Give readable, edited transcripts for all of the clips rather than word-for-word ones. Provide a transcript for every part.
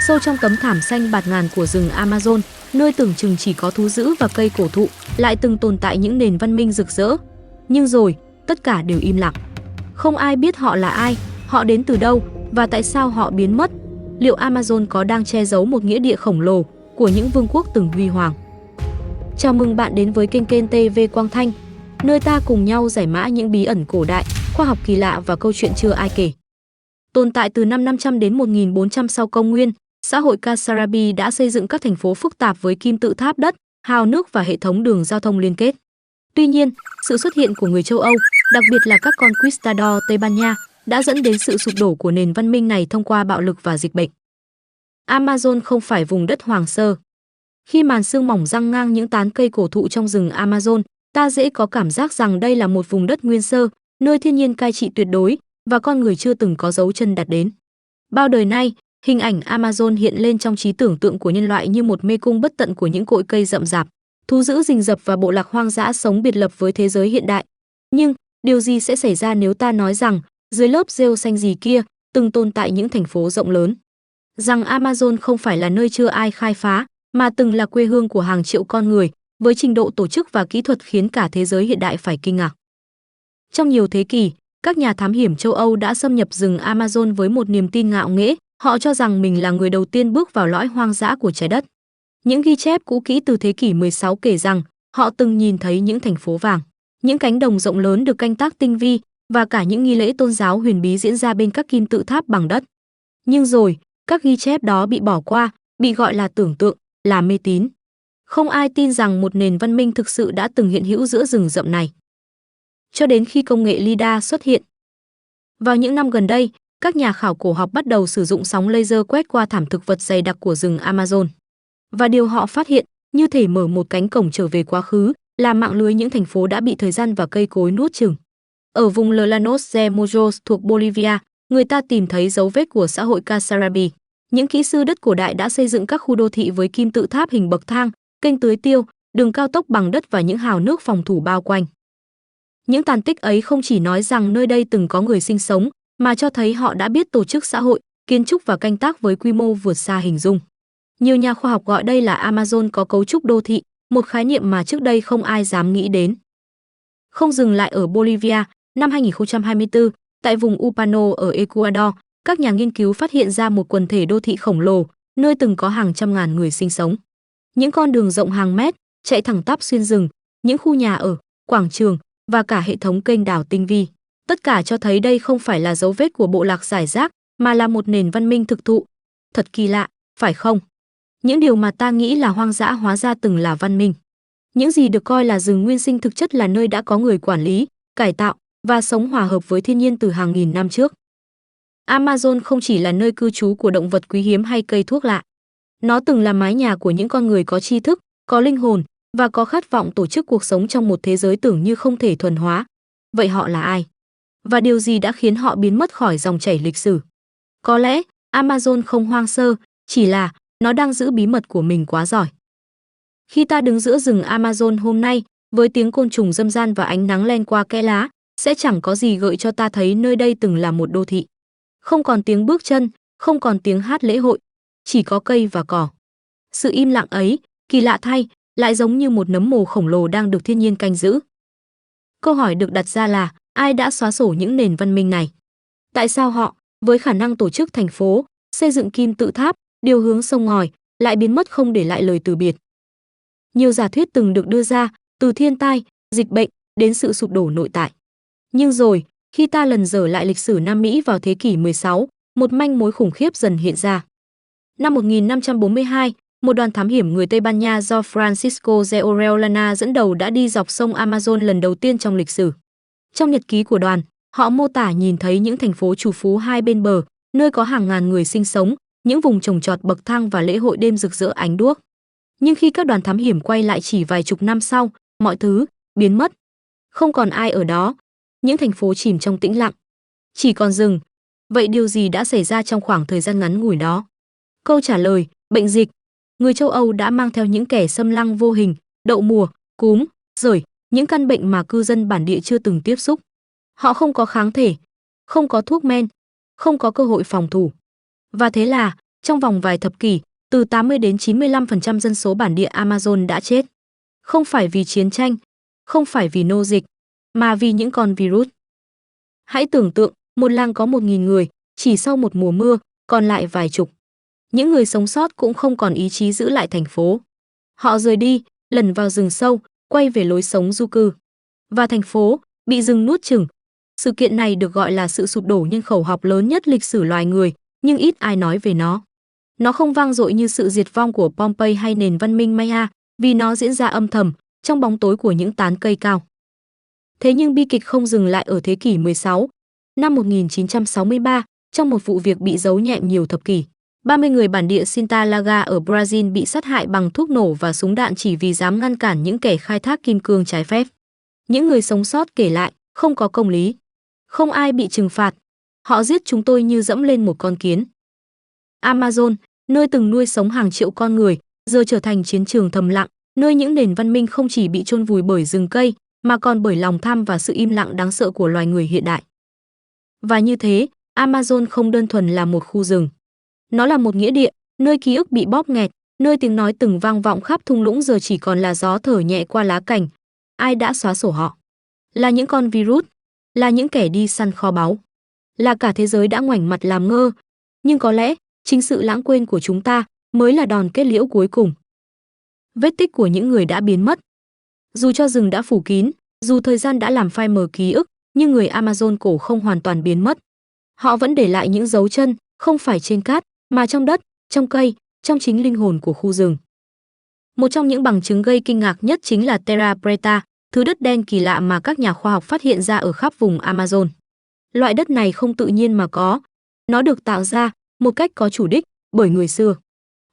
Sâu trong tấm thảm xanh bạt ngàn của rừng Amazon, nơi tưởng chừng chỉ có thú dữ và cây cổ thụ, lại từng tồn tại những nền văn minh rực rỡ. Nhưng rồi, tất cả đều im lặng. Không ai biết họ là ai, họ đến từ đâu và tại sao họ biến mất. Liệu Amazon có đang che giấu một nghĩa địa khổng lồ của những vương quốc từng huy hoàng? Chào mừng bạn đến với kênh TV Quang Thanh, nơi ta cùng nhau giải mã những bí ẩn cổ đại, khoa học kỳ lạ và câu chuyện chưa ai kể. Tồn tại từ năm 500 đến 1400 sau công nguyên, xã hội Kasarabi đã xây dựng các thành phố phức tạp với kim tự tháp đất, hào nước và hệ thống đường giao thông liên kết. Tuy nhiên, sự xuất hiện của người châu Âu, đặc biệt là các conquistador Tây Ban Nha, đã dẫn đến sự sụp đổ của nền văn minh này thông qua bạo lực và dịch bệnh. Amazon không phải vùng đất hoang sơ. Khi màn sương mỏng giăng ngang những tán cây cổ thụ trong rừng Amazon, ta dễ có cảm giác rằng đây là một vùng đất nguyên sơ, nơi thiên nhiên cai trị tuyệt đối và con người chưa từng có dấu chân đặt đến. Bao đời nay, hình ảnh Amazon hiện lên trong trí tưởng tượng của nhân loại như một mê cung bất tận của những cội cây rậm rạp, thú dữ rình rập và bộ lạc hoang dã sống biệt lập với thế giới hiện đại. Nhưng, điều gì sẽ xảy ra nếu ta nói rằng, dưới lớp rêu xanh gì kia, từng tồn tại những thành phố rộng lớn? Rằng Amazon không phải là nơi chưa ai khai phá, mà từng là quê hương của hàng triệu con người, với trình độ tổ chức và kỹ thuật khiến cả thế giới hiện đại phải kinh ngạc. Trong nhiều thế kỷ, các nhà thám hiểm châu Âu đã xâm nhập rừng Amazon với một niềm tin ngạo nghễ, họ cho rằng mình là người đầu tiên bước vào lõi hoang dã của trái đất. Những ghi chép cũ kỹ từ thế kỷ 16 kể rằng họ từng nhìn thấy những thành phố vàng, những cánh đồng rộng lớn được canh tác tinh vi và cả những nghi lễ tôn giáo huyền bí diễn ra bên các kim tự tháp bằng đất. Nhưng rồi, các ghi chép đó bị bỏ qua, bị gọi là tưởng tượng, là mê tín. Không ai tin rằng một nền văn minh thực sự đã từng hiện hữu giữa rừng rậm này. Cho đến khi công nghệ LiDAR xuất hiện. Vào những năm gần đây, các nhà khảo cổ học bắt đầu sử dụng sóng laser quét qua thảm thực vật dày đặc của rừng Amazon. Và điều họ phát hiện, như thể mở một cánh cổng trở về quá khứ, là mạng lưới những thành phố đã bị thời gian và cây cối nuốt chửng. Ở vùng Llanos de Mojos thuộc Bolivia, người ta tìm thấy dấu vết của xã hội Kasarabi. Những kỹ sư đất cổ đại đã xây dựng các khu đô thị với kim tự tháp hình bậc thang, kênh tưới tiêu, đường cao tốc bằng đất và những hào nước phòng thủ bao quanh. Những tàn tích ấy không chỉ nói rằng nơi đây từng có người sinh sống, mà cho thấy họ đã biết tổ chức xã hội, kiến trúc và canh tác với quy mô vượt xa hình dung. Nhiều nhà khoa học gọi đây là Amazon có cấu trúc đô thị, một khái niệm mà trước đây không ai dám nghĩ đến. Không dừng lại ở Bolivia, năm 2024, tại vùng Upano ở Ecuador, các nhà nghiên cứu phát hiện ra một quần thể đô thị khổng lồ, nơi từng có hàng trăm ngàn người sinh sống. Những con đường rộng hàng mét, chạy thẳng tắp xuyên rừng, những khu nhà ở, quảng trường và cả hệ thống kênh đào tinh vi. Tất cả cho thấy đây không phải là dấu vết của bộ lạc rải rác, mà là một nền văn minh thực thụ. Thật kỳ lạ, phải không? Những điều mà ta nghĩ là hoang dã hóa ra từng là văn minh. Những gì được coi là rừng nguyên sinh thực chất là nơi đã có người quản lý, cải tạo và sống hòa hợp với thiên nhiên từ hàng nghìn năm trước. Amazon không chỉ là nơi cư trú của động vật quý hiếm hay cây thuốc lạ. Nó từng là mái nhà của những con người có tri thức, có linh hồn và có khát vọng tổ chức cuộc sống trong một thế giới tưởng như không thể thuần hóa. Vậy họ là ai? Và điều gì đã khiến họ biến mất khỏi dòng chảy lịch sử? Có lẽ Amazon không hoang sơ, chỉ là nó đang giữ bí mật của mình quá giỏi. Khi ta đứng giữa rừng Amazon hôm nay, với tiếng côn trùng râm ran và ánh nắng len qua kẽ lá, sẽ chẳng có gì gợi cho ta thấy nơi đây từng là một đô thị. Không còn tiếng bước chân, không còn tiếng hát lễ hội, chỉ có cây và cỏ. Sự im lặng ấy, kỳ lạ thay, lại giống như một nấm mồ khổng lồ đang được thiên nhiên canh giữ. Câu hỏi được đặt ra là, ai đã xóa sổ những nền văn minh này? Tại sao họ, với khả năng tổ chức thành phố, xây dựng kim tự tháp, điều hướng sông ngòi, lại biến mất không để lại lời từ biệt? Nhiều giả thuyết từng được đưa ra, từ thiên tai, dịch bệnh, đến sự sụp đổ nội tại. Nhưng rồi, khi ta lần dở lại lịch sử Nam Mỹ vào thế kỷ 16, một manh mối khủng khiếp dần hiện ra. Năm 1542, một đoàn thám hiểm người Tây Ban Nha do Francisco de Orellana dẫn đầu đã đi dọc sông Amazon lần đầu tiên trong lịch sử. Trong nhật ký của đoàn, họ mô tả nhìn thấy những thành phố trù phú hai bên bờ, nơi có hàng ngàn người sinh sống, những vùng trồng trọt bậc thang và lễ hội đêm rực rỡ ánh đuốc. Nhưng khi các đoàn thám hiểm quay lại chỉ vài chục năm sau, mọi thứ biến mất. Không còn ai ở đó, những thành phố chìm trong tĩnh lặng. Chỉ còn rừng. Vậy điều gì đã xảy ra trong khoảng thời gian ngắn ngủi đó? Câu trả lời, bệnh dịch. Người châu Âu đã mang theo những kẻ xâm lăng vô hình, đậu mùa, cúm, sởi, những căn bệnh mà cư dân bản địa chưa từng tiếp xúc. Họ không có kháng thể, không có thuốc men, không có cơ hội phòng thủ. Và thế là, Trong vòng vài thập kỷ, từ 80 đến 95% dân số bản địa Amazon đã chết. Không phải vì chiến tranh, không phải vì nô dịch, mà vì những con virus. Hãy tưởng tượng, một làng có 1.000 người, chỉ sau một mùa mưa, còn lại vài chục. Những người sống sót cũng không còn ý chí giữ lại thành phố. Họ rời đi, lẩn vào rừng sâu, quay về lối sống du cư. Và thành phố bị rừng nuốt chửng. Sự kiện này được gọi là sự sụp đổ nhân khẩu học lớn nhất lịch sử loài người, nhưng ít ai nói về nó. Nó không vang dội như sự diệt vong của Pompeii hay nền văn minh Maya, vì nó diễn ra âm thầm, trong bóng tối của những tán cây cao. Thế nhưng bi kịch không dừng lại ở thế kỷ 16. Năm 1963, trong một vụ việc bị giấu nhẹm nhiều thập kỷ, 30 người bản địa Cinta Laga ở Brazil bị sát hại bằng thuốc nổ và súng đạn chỉ vì dám ngăn cản những kẻ khai thác kim cương trái phép. Những người sống sót kể lại, không có công lý. Không ai bị trừng phạt. Họ giết chúng tôi như dẫm lên một con kiến. Amazon, nơi từng nuôi sống hàng triệu con người, giờ trở thành chiến trường thầm lặng, nơi những nền văn minh không chỉ bị chôn vùi bởi rừng cây, mà còn bởi lòng tham và sự im lặng đáng sợ của loài người hiện đại. Và như thế, Amazon không đơn thuần là một khu rừng. Nó là một nghĩa địa, nơi ký ức bị bóp nghẹt, nơi tiếng nói từng vang vọng khắp thung lũng giờ chỉ còn là gió thở nhẹ qua lá cành. Ai đã xóa sổ họ? Là những con virus, là những kẻ đi săn kho báu, là cả thế giới đã ngoảnh mặt làm ngơ. Nhưng có lẽ, chính sự lãng quên của chúng ta mới là đòn kết liễu cuối cùng. Vết tích của những người đã biến mất. Dù cho rừng đã phủ kín, dù thời gian đã làm phai mờ ký ức, nhưng người Amazon cổ không hoàn toàn biến mất. Họ vẫn để lại những dấu chân, không phải trên cát, mà trong đất, trong cây, trong chính linh hồn của khu rừng. Một trong những bằng chứng gây kinh ngạc nhất chính là Terra Preta, thứ đất đen kỳ lạ mà các nhà khoa học phát hiện ra ở khắp vùng Amazon. Loại đất này không tự nhiên mà có. Nó được tạo ra, một cách có chủ đích, bởi người xưa.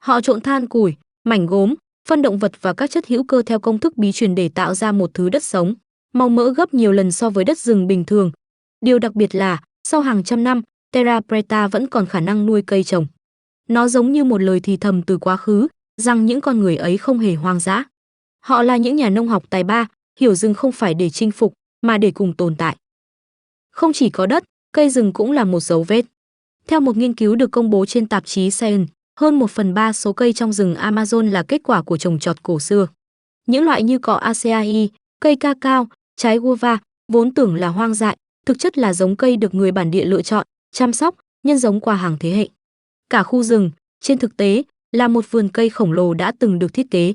Họ trộn than củi, mảnh gốm, phân động vật và các chất hữu cơ theo công thức bí truyền để tạo ra một thứ đất sống, màu mỡ gấp nhiều lần so với đất rừng bình thường. Điều đặc biệt là, sau hàng trăm năm, Terra Preta vẫn còn khả năng nuôi cây trồng. Nó giống như một lời thì thầm từ quá khứ, rằng những con người ấy không hề hoang dã. Họ là những nhà nông học tài ba, hiểu rừng không phải để chinh phục, mà để cùng tồn tại. Không chỉ có đất, cây rừng cũng là một dấu vết. Theo một nghiên cứu được công bố trên tạp chí Science, hơn 1/3 số cây trong rừng Amazon là kết quả của trồng trọt cổ xưa. Những loại như cỏ Acai, cây cacao, trái guava, vốn tưởng là hoang dại, thực chất là giống cây được người bản địa lựa chọn, chăm sóc, nhân giống qua hàng thế hệ. Cả khu rừng, trên thực tế, là một vườn cây khổng lồ đã từng được thiết kế.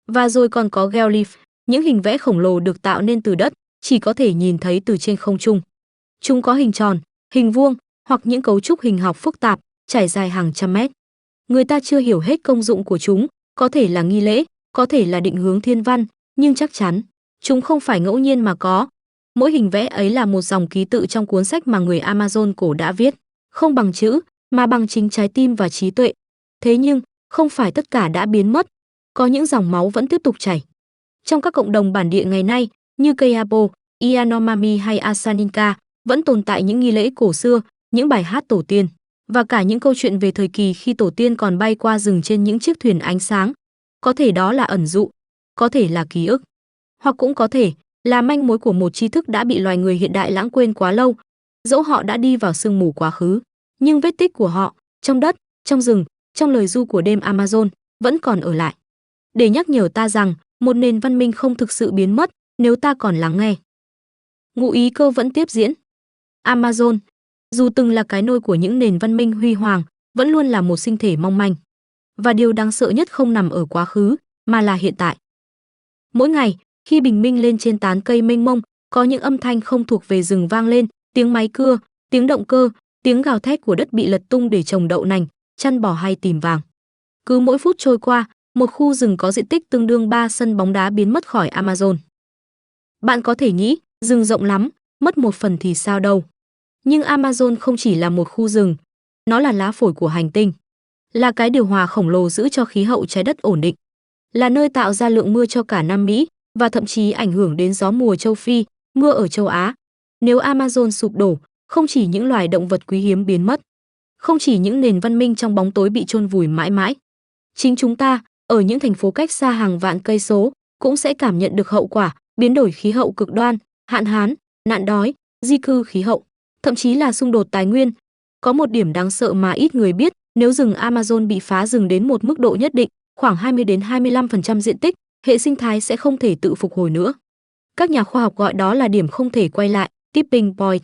Và rồi còn có geolyph, những hình vẽ khổng lồ được tạo nên từ đất, chỉ có thể nhìn thấy từ trên không trung. Chúng có hình tròn, hình vuông, hoặc những cấu trúc hình học phức tạp, trải dài hàng trăm mét. Người ta chưa hiểu hết công dụng của chúng, có thể là nghi lễ, có thể là định hướng thiên văn, nhưng chắc chắn, chúng không phải ngẫu nhiên mà có. Mỗi hình vẽ ấy là một dòng ký tự trong cuốn sách mà người Amazon cổ đã viết, không bằng chữ, mà bằng chính trái tim và trí tuệ. Thế nhưng, không phải tất cả đã biến mất, có những dòng máu vẫn tiếp tục chảy. Trong các cộng đồng bản địa ngày nay, như Kayabo, Yanomami hay Asaninka, vẫn tồn tại những nghi lễ cổ xưa, những bài hát tổ tiên, và cả những câu chuyện về thời kỳ khi tổ tiên còn bay qua rừng trên những chiếc thuyền ánh sáng. Có thể đó là ẩn dụ, có thể là ký ức, hoặc cũng có thể là manh mối của một tri thức đã bị loài người hiện đại lãng quên quá lâu. Dẫu họ đã đi vào sương mù quá khứ, nhưng vết tích của họ, trong đất, trong rừng, trong lời ru của đêm Amazon, vẫn còn ở lại. Để nhắc nhở ta rằng, một nền văn minh không thực sự biến mất, nếu ta còn lắng nghe. Ngụ ý cơ vẫn tiếp diễn. Amazon, dù từng là cái nôi của những nền văn minh huy hoàng, vẫn luôn là một sinh thể mong manh. Và điều đáng sợ nhất không nằm ở quá khứ, mà là hiện tại. Mỗi ngày, khi bình minh lên trên tán cây mênh mông, có những âm thanh không thuộc về rừng vang lên, tiếng máy cưa, tiếng động cơ, tiếng gào thét của đất bị lật tung để trồng đậu nành, chăn bò hay tìm vàng. Cứ mỗi phút trôi qua, một khu rừng có diện tích tương đương 3 sân bóng đá biến mất khỏi Amazon. Bạn có thể nghĩ, rừng rộng lắm, mất một phần thì sao đâu. Nhưng Amazon không chỉ là một khu rừng, nó là lá phổi của hành tinh. Là cái điều hòa khổng lồ giữ cho khí hậu trái đất ổn định. Là nơi tạo ra lượng mưa cho cả Nam Mỹ, và thậm chí ảnh hưởng đến gió mùa châu Phi, mưa ở châu Á. Nếu Amazon sụp đổ, không chỉ những loài động vật quý hiếm biến mất, không chỉ những nền văn minh trong bóng tối bị chôn vùi mãi mãi, chính chúng ta, ở những thành phố cách xa hàng vạn cây số, cũng sẽ cảm nhận được hậu quả, biến đổi khí hậu cực đoan, hạn hán, nạn đói, di cư khí hậu, thậm chí là xung đột tài nguyên. Có một điểm đáng sợ mà ít người biết, Nếu rừng Amazon bị phá rừng đến một mức độ nhất định, khoảng 20 đến 25% diện tích, hệ sinh thái sẽ không thể tự phục hồi nữa. Các nhà khoa học gọi đó là điểm không thể quay lại, tipping point.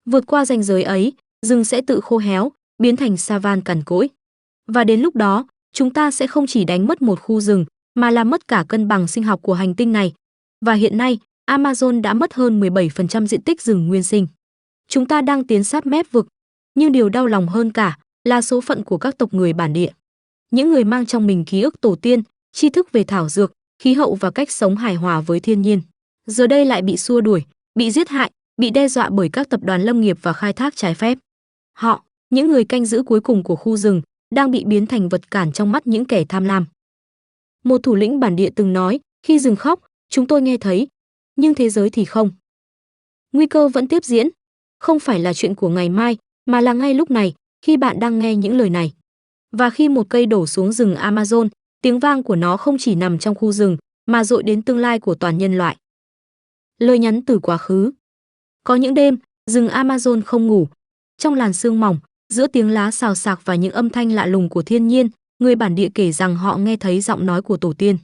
Vượt qua ranh giới ấy, rừng sẽ tự khô héo, biến thành savan cằn cỗi. Và đến lúc đó, chúng ta sẽ không chỉ đánh mất một khu rừng, mà là mất cả cân bằng sinh học của hành tinh này. Và hiện nay, Amazon đã mất hơn 17% diện tích rừng nguyên sinh. Chúng ta đang tiến sát mép vực, nhưng điều đau lòng hơn cả là số phận của các tộc người bản địa. Những người mang trong mình ký ức tổ tiên, tri thức về thảo dược, khí hậu và cách sống hài hòa với thiên nhiên. Giờ đây lại bị xua đuổi, bị giết hại, bị đe dọa bởi các tập đoàn lâm nghiệp và khai thác trái phép. Họ, những người canh giữ cuối cùng của khu rừng, đang bị biến thành vật cản trong mắt những kẻ tham lam. Một thủ lĩnh bản địa từng nói, khi rừng khóc, chúng tôi nghe thấy, nhưng thế giới thì không. Nguy cơ vẫn tiếp diễn, không phải là chuyện của ngày mai, mà là ngay lúc này, khi bạn đang nghe những lời này. Và khi một cây đổ xuống rừng Amazon, tiếng vang của nó không chỉ nằm trong khu rừng, mà dội đến tương lai của toàn nhân loại. Lời nhắn từ quá khứ. Có những đêm, rừng Amazon không ngủ. Trong làn sương mỏng, giữa tiếng lá xào xạc và những âm thanh lạ lùng của thiên nhiên, người bản địa kể rằng họ nghe thấy giọng nói của tổ tiên.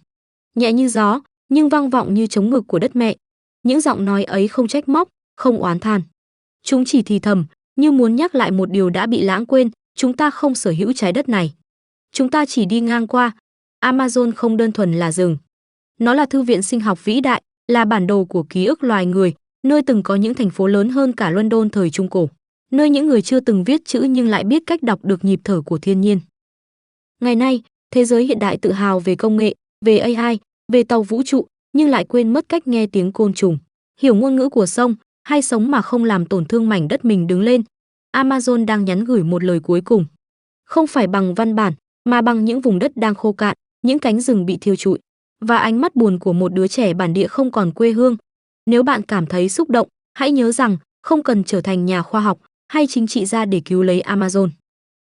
Nhẹ như gió, nhưng vang vọng như trống ngực của đất mẹ. Những giọng nói ấy không trách móc, không oán than. Chúng chỉ thì thầm, như muốn nhắc lại một điều đã bị lãng quên, chúng ta không sở hữu trái đất này. Chúng ta chỉ đi ngang qua. Amazon không đơn thuần là rừng. Nó là thư viện sinh học vĩ đại, là bản đồ của ký ức loài người, nơi từng có những thành phố lớn hơn cả London thời Trung Cổ, nơi những người chưa từng viết chữ nhưng lại biết cách đọc được nhịp thở của thiên nhiên. Ngày nay, thế giới hiện đại tự hào về công nghệ, về AI, về tàu vũ trụ, nhưng lại quên mất cách nghe tiếng côn trùng, hiểu ngôn ngữ của sông, hay sống mà không làm tổn thương mảnh đất mình đứng lên. Amazon đang nhắn gửi một lời cuối cùng. Không phải bằng văn bản, mà bằng những vùng đất đang khô cạn, những cánh rừng bị thiêu trụi, và ánh mắt buồn của một đứa trẻ bản địa không còn quê hương. Nếu bạn cảm thấy xúc động, hãy nhớ rằng không cần trở thành nhà khoa học hay chính trị gia để cứu lấy Amazon.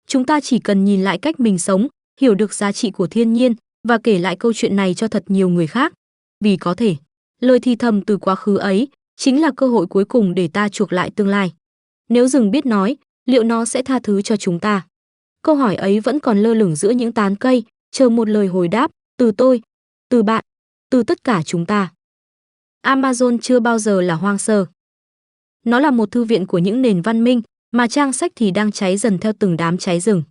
Chúng ta chỉ cần nhìn lại cách mình sống, hiểu được giá trị của thiên nhiên và kể lại câu chuyện này cho thật nhiều người khác. Vì có thể, lời thì thầm từ quá khứ ấy chính là cơ hội cuối cùng để ta chuộc lại tương lai. Nếu rừng biết nói, liệu nó sẽ tha thứ cho chúng ta? Câu hỏi ấy vẫn còn lơ lửng giữa những tán cây, chờ một lời hồi đáp, từ tôi, từ bạn, từ tất cả chúng ta. Amazon chưa bao giờ là hoang sơ. Nó là một thư viện của những nền văn minh, mà trang sách thì đang cháy dần theo từng đám cháy rừng.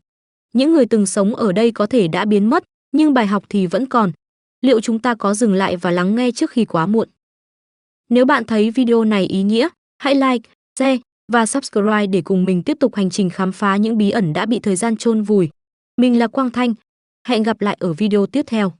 Những người từng sống ở đây có thể đã biến mất, nhưng bài học thì vẫn còn. Liệu chúng ta có dừng lại và lắng nghe trước khi quá muộn? Nếu bạn thấy video này ý nghĩa, hãy like, share và subscribe để cùng mình tiếp tục hành trình khám phá những bí ẩn đã bị thời gian chôn vùi. Mình là Quang Thanh. Hẹn gặp lại ở video tiếp theo.